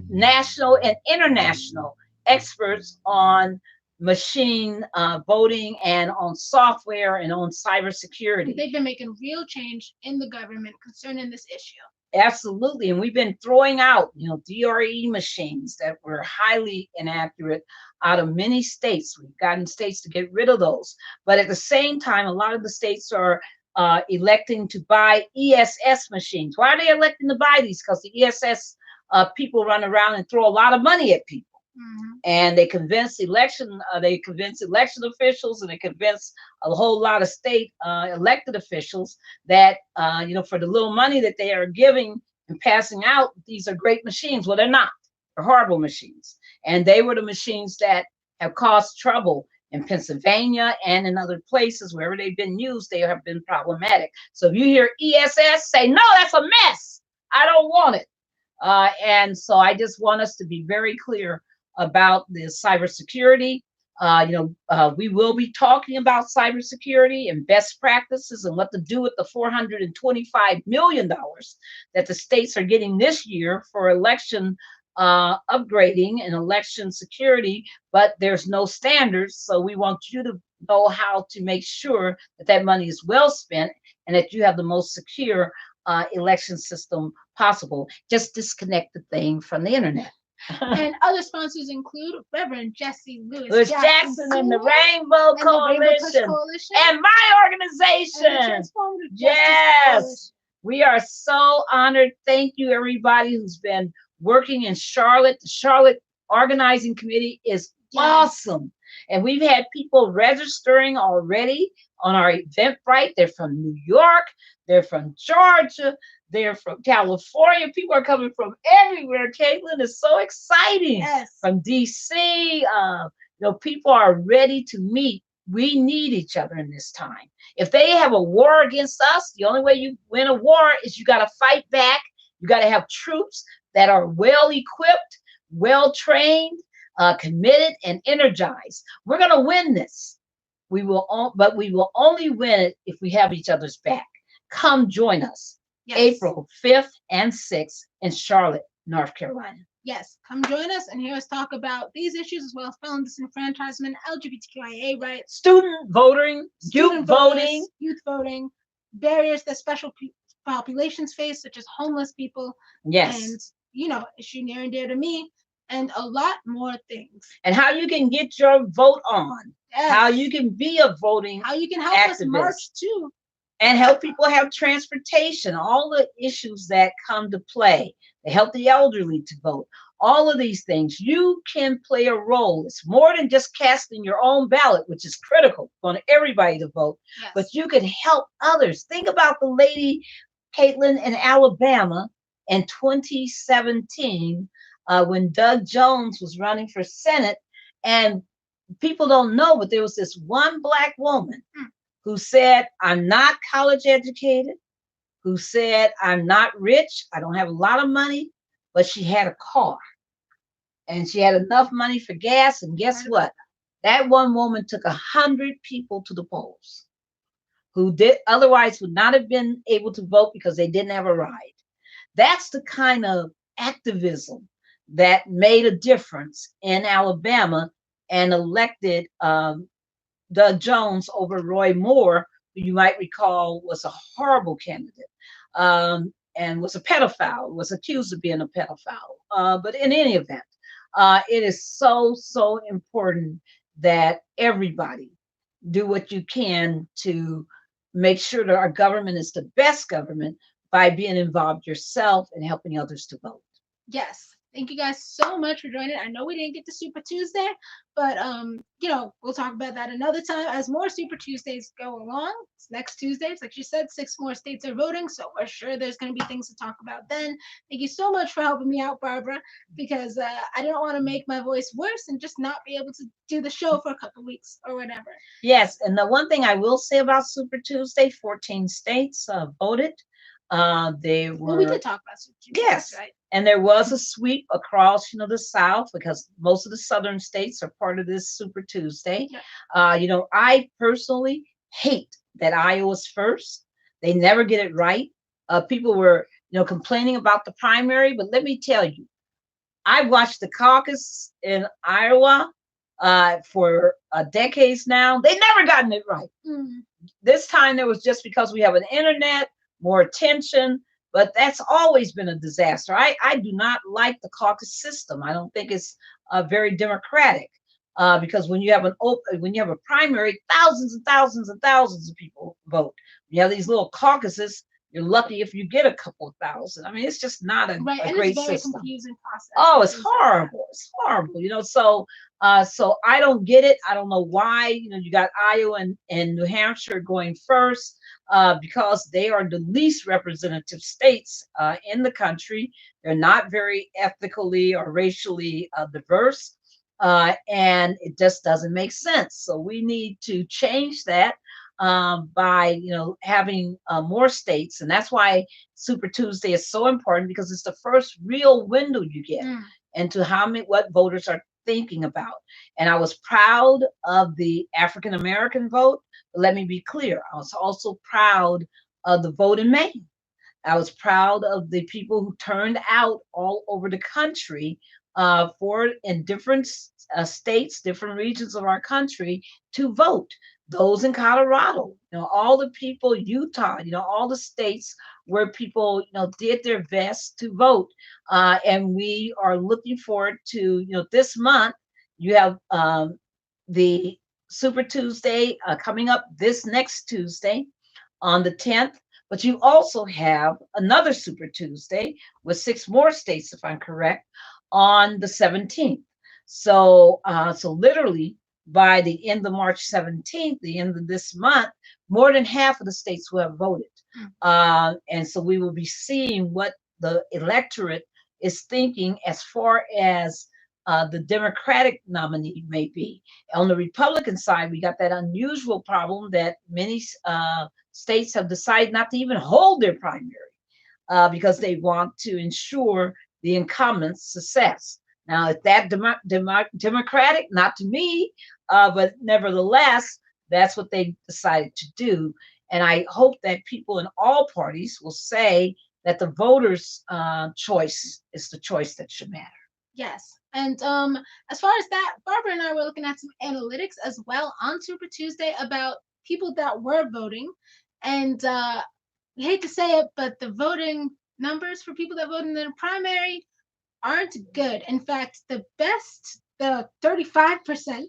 national and international experts on machine voting and on software and on cybersecurity. They've been making real change in the government concerning this issue. Absolutely. And we've been throwing out, DRE machines that were highly inaccurate out of many states. We've gotten states to get rid of those. But at the same time, a lot of the states are electing to buy ESS machines. Why are they electing to buy these? Because the ESS people run around and throw a lot of money at people. And they convince election officials, and they convince a whole lot of state elected officials that for the little money that they are giving and passing out, these are great machines. Well, they're not. They're horrible machines, and they were the machines that have caused trouble in Pennsylvania and in other places. Wherever they've been used, they have been problematic. So if you hear ESS, say, no, that's a mess, I don't want it. And so I just want us to be very clear about the cybersecurity. We will be talking about cybersecurity and best practices and what to do with the $425 million that the states are getting this year for election upgrading and election security, but there's no standards. So we want you to know how to make sure that that money is well spent and that you have the most secure election system possible. Just disconnect the thing from the internet. And other sponsors include Reverend Jesse Lewis Jackson and the Rainbow Coalition and my organization. Yes, we are so honored. Thank you, everybody who's been working in Charlotte. The Charlotte Organizing Committee is awesome. And we've had people registering already on our Eventbrite. They're from New York, they're from Georgia, they're from California. People are coming from everywhere. Caitlin, is so exciting. Yes. From DC. People are ready to meet. We need each other in this time. If they have a war against us, the only way you win a war is you got to fight back. You got to have troops that are well equipped, well trained, committed, and energized. We're going to win this. But we will only win it if we have each other's back. Come join us. Yes. April 5th and 6th in Charlotte, North Carolina. Yes, come join us and hear us talk about these issues as well as felon disenfranchisement, LGBTQIA rights, student voting, youth voting, barriers that special populations face, such as homeless people. Yes. And, issue near and dear to me, and a lot more things. And how you can get your vote on. Yes. How you can be a voting How you can help activist. Us march too. And help people have transportation, all the issues that come to play. They help the elderly to vote. All of these things, you can play a role. It's more than just casting your own ballot, which is critical for everybody to vote. Yes. But you can help others. Think about the lady, Caitlin, in Alabama in 2017 when Doug Jones was running for Senate. And people don't know, but there was this one Black woman who said, I'm not college educated, who said, I'm not rich, I don't have a lot of money, but she had a car. And she had enough money for gas, and guess what? That one woman took 100 people to the polls who otherwise would not have been able to vote because they didn't have a ride. That's the kind of activism that made a difference in Alabama and elected Doug Jones over Roy Moore, who you might recall was a horrible candidate and was a pedophile, was accused of being a pedophile. But in any event, it is so, so important that everybody do what you can to make sure that our government is the best government by being involved yourself and helping others to vote. Yes. Thank you guys so much for joining. I know we didn't get to Super Tuesday, but we'll talk about that another time as more Super Tuesdays go along. It's next Tuesday. It's like you said, 6 more states are voting, so we're sure there's going to be things to talk about then. Thank you so much for helping me out, Barbara, because I didn't want to make my voice worse and just not be able to do the show for a couple weeks or whatever. Yes, and the one thing I will say about Super Tuesday, 14 states voted. They Well, we were did talk about Super Tuesday. That's Yes, right. and there was a sweep across, the South because most of the southern states are part of this Super Tuesday. Yeah. I personally hate that Iowa's first. They never get it right. People were, complaining about the primary, but let me tell you, I watched the caucus in Iowa for decades now. They never gotten it right. Mm. This time there was just because we have an internet, more attention, but that's always been a disaster. I do not like the caucus system. I don't think it's very democratic because when you have a primary, thousands and thousands and thousands of people vote. When you have these little caucuses, you're lucky if you get a couple of thousand. I mean, it's just not Right, a and it's great very system. confusing process Oh, and it's things like that. horrible. It's horrible. So I don't get it. I don't know why. You got Iowa and New Hampshire going first because they are the least representative states in the country. They're not very ethnically or racially diverse, and it just doesn't make sense. So we need to change that by having more states, and that's why Super Tuesday is so important because it's the first real window you get Mm. into what voters are thinking about. And I was proud of the African American vote, but let me be clear, I was also proud of the vote in Maine. I was proud of the people who turned out all over the country for in different states, different regions of our country to vote. Those in Colorado, all the people, Utah, all the states where people, did their best to vote. And we are looking forward to, this month, you have the Super Tuesday coming up this next Tuesday on the 10th. But you also have another Super Tuesday with 6 more states, if I'm correct, on the 17th. So literally by the end of March 17th, the end of this month, more than half of the states will have voted. And so we will be seeing what the electorate is thinking as far as the Democratic nominee may be. On the Republican side, we got that unusual problem that many states have decided not to even hold their primary because they want to ensure the incumbent's success. Now, is that democratic? Not to me, but nevertheless, that's what they decided to do. And I hope that people in all parties will say that the voters' choice is the choice that should matter. Yes. And as far as that, Barbara and I were looking at some analytics as well on Super Tuesday about people that were voting. And I hate to say it, but the voting numbers for people that voted in the primary aren't good. In fact, the 35%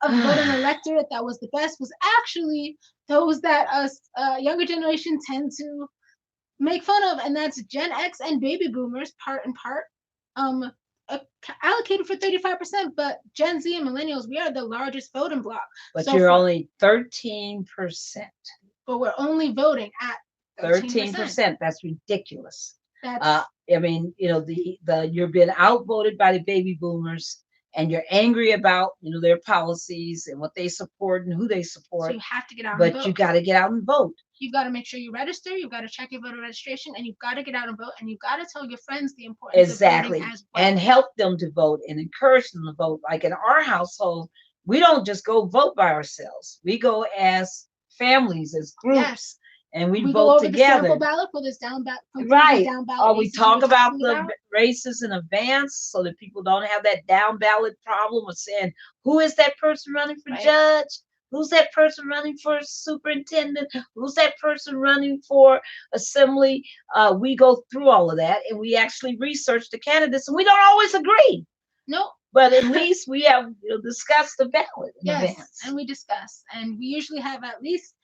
of the voting electorate that was the best was actually those that us younger generation tend to make fun of, and that's Gen X and baby boomers, part and part. Um, uh, Allocated for 35%, but Gen Z and millennials, we are the largest voting bloc. But So you're for, only 13%. but we're only voting at 13%. 13%. That's ridiculous. That's I mean, you're being outvoted by the baby boomers, and you're angry about their policies and what they support and who they so support. you have to get out and But vote. you got to get out and vote. You've got to make sure you register. You've got to check your voter registration, and you've got to get out and vote. And you've got to tell your friends the importance Exactly. of voting as well. And help them to vote and encourage them to vote. Like in our household, we don't just go vote by ourselves. We go as families, as groups. Yes. And we go vote over together. The sample ballot for this down ballot. Right. Down ballot We races talk you were about talking the about. races in advance so that people don't have that down ballot problem of saying, who is that person running for Right. judge? Who's that person running for superintendent? Who's that person running for assembly? We go through all of that and we actually research the candidates, and we don't always agree. No. But at least we have discussed the ballot in Yes, advance. and we discuss. And we usually have at least,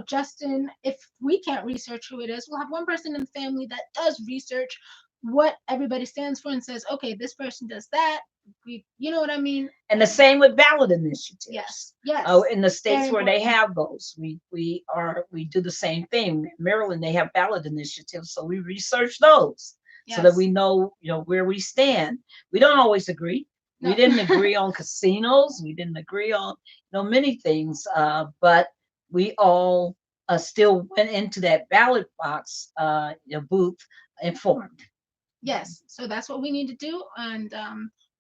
Justin, if we can't research who it is, we'll have one person in the family that does research what everybody stands for and says, okay, this person does that. You know what I mean? And the same with ballot Yes, initiatives. yes, In the very states where they important. have those, we do the same thing. Maryland, they have ballot initiatives, so we research those so that Yes, we know, where we stand. We don't always agree. We no, didn't agree on casinos. We didn't agree on, many things, but we all still went into that ballot box, booth informed. yes. So that's what we need to do, and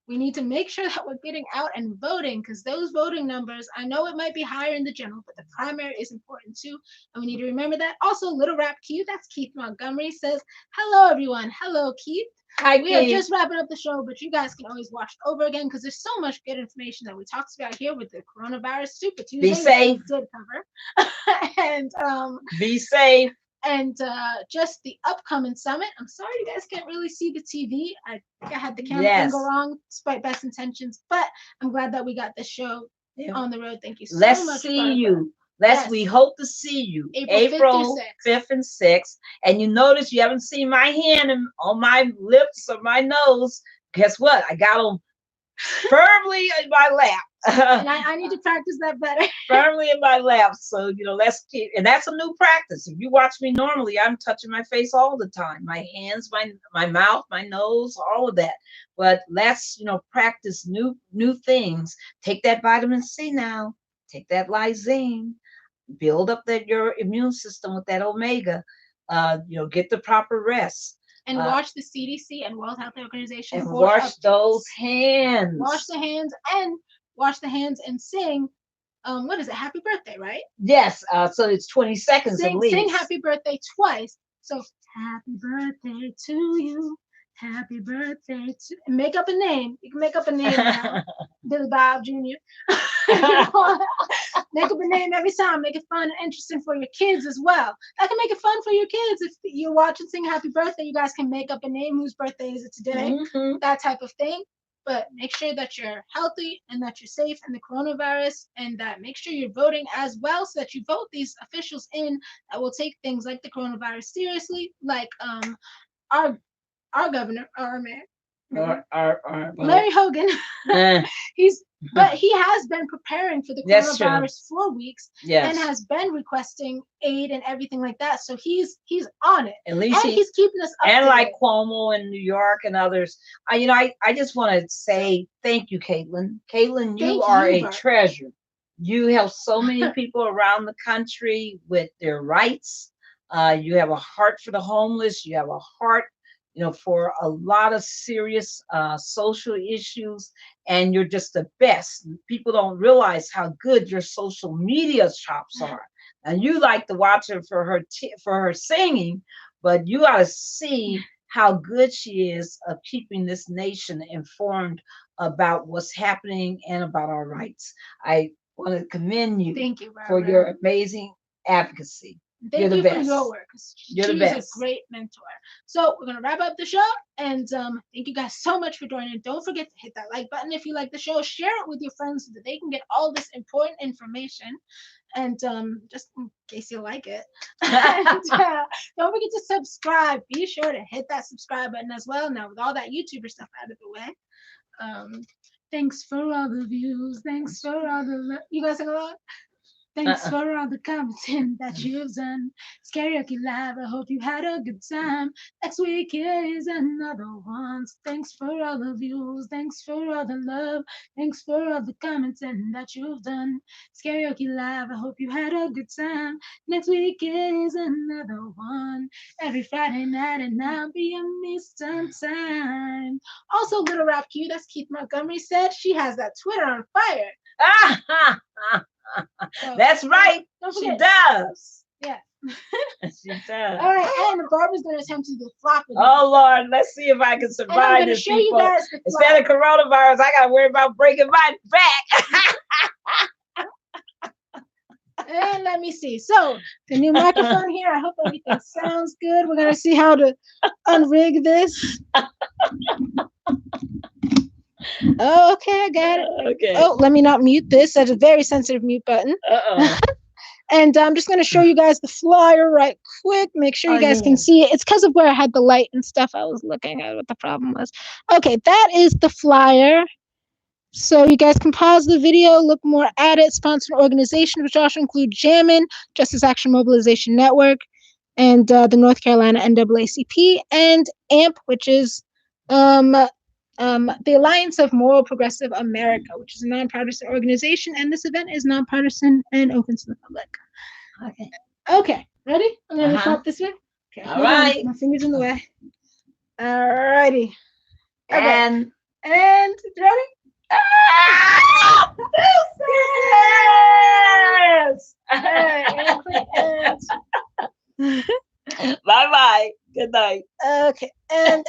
we need to make sure that we're getting out and voting because those voting numbers. I know it might be higher in the general, but the primary is important too, and we need to remember that. Also, Little Rap Q, that's Keith Montgomery says, "Hello everyone, hello Keith." Hi, We are Keith. just wrapping up the show, but you guys can always watch it over again because there's so much good information that we talked about here with the coronavirus Super Be Tuesday, which we safe. did cover, and Be safe. just the upcoming summit. I'm sorry you guys can't really see the TV. I think I had the camera Yes. angle wrong, despite best intentions. But I'm glad that we got the show Yeah. on the road. Thank you so Let's much, see Barbara. you. Yes. We hope to see you April 5th and 6th. And you notice you haven't seen my hand on my lips or my nose. Guess what? I got them firmly in my lap. And I need to practice that better. Firmly in my lap. So, let's keep, and that's a new practice. If you watch me normally, I'm touching my face all the time, my hands, my mouth, my nose, all of that. But let's, practice new things. Take that vitamin C now. Take that lysine. Build up your immune system with that omega. Get the proper rest. And watch the CDC and World Health Organization and for wash updates. those hands. Wash the hands and wash the hands and sing. What is it? Happy birthday, right? Yes. So it's 20 seconds at least. Sing happy birthday twice. So happy birthday to you. Happy birthday to. Make up a name. You can make up a name now. Billy Bob Jr. Make up a name every time. Make it fun and interesting for your kids as well. I can make it fun for your kids. If you're watching Sing Happy Birthday, you guys can make up a name. Whose birthday is it today? Mm-hmm. That type of thing. But make sure that you're healthy and that you're safe in the coronavirus, and that make sure you're voting as well so that you vote these officials in that will take things like the coronavirus seriously, like our governor, our mayor, Larry Hogan. But he has been preparing for the coronavirus for weeks, and has been requesting aid and everything like that. So he's on it. At least he's keeping us up. And like Cuomo in New York and others. I just want to say thank you, Caitlin. Caitlin, you are a treasure. You help so many people around the country with their rights. You have a heart for the homeless. You have a heart for a lot of serious social issues, and you're just the best. People don't realize how good your social media chops are. And you like to watch her for her singing, but you got to see how good she is of keeping this nation informed about what's happening and about our rights. I want to commend you. Thank you, for your amazing advocacy. Thank you for your work. You're the best. She's a great mentor. So we're going to wrap up the show. And thank you guys so much for joining. Don't forget to hit that like button if you like the show. Share it with your friends so that they can get all this important information. And just in case you like it. And, don't forget to subscribe. Be sure to hit that subscribe button as well. Now, with all that YouTuber stuff out of the way. Thanks for all the views. Thanks for all the... You guys sing along? Thanks for all the commenting that you've done. It's Karaoke Live. I hope you had a good time. Next week is another one. So thanks for all the views. Thanks for all the love. Thanks for all the commenting that you've done. It's Karaoke Live. I hope you had a good time. Next week is another one. Every Friday night at 9 p.m. Eastern Time. Also, Little Rap Q, that's Keith Montgomery said. She has that Twitter on fire. So, that's right. She does. Yeah. She does. All right, and Barbara's going to attempt to do flop. Oh, Lord. Let's see if I can survive this, people. Instead of coronavirus, I got to worry about breaking my back. And let me see. So, the new microphone here, I hope everything sounds good. We're going to see how to unrig this. Oh, okay, I got it. Okay. Oh, let me not mute this. That's a very sensitive mute button. And I'm just going to show you guys the flyer right quick. Make sure you guys can see it. It's because of where I had the light and stuff. I was looking at what the problem was. Okay, that is the flyer. So you guys can pause the video, look more at it. Sponsor organizations, which also include JAMIN, Justice Action Mobilization Network, and the North Carolina NAACP, and AMP, which is the Alliance of Moral Progressive America, which is a nonpartisan organization, and this event is nonpartisan and open to the public. Okay. Okay, ready? I'm gonna flop this way. Okay, all right. My fingers in the way. All righty. Okay. And ready? Bye bye. Good night. Okay, and